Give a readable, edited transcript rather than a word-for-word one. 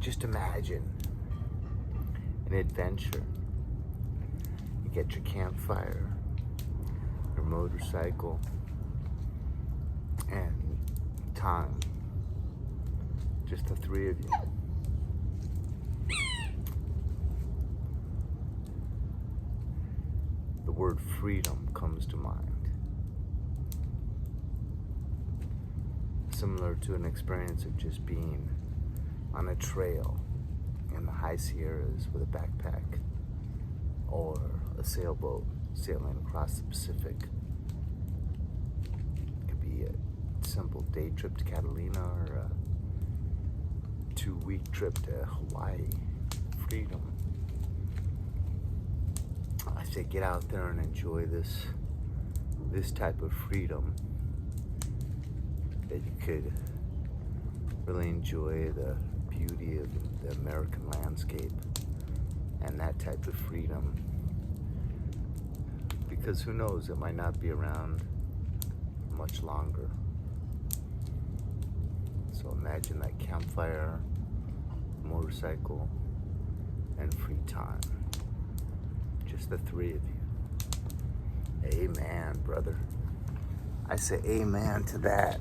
just imagine an adventure. You get your campfire, your motorcycle, and time. Just the three of you. The word freedom comes to mind. Similar to an experience of just being on a trail in the high Sierras with a backpack, or a sailboat sailing across the Pacific. It could be a simple day trip to Catalina or a 2-week trip to Hawaii. Freedom. I say get out there and enjoy this type of freedom, that you could really enjoy the beauty of the American landscape and that type of freedom, because who knows, it might not be around much longer. So imagine that campfire, motorcycle, and free time. Just the three of you. Amen, brother. I say amen to that.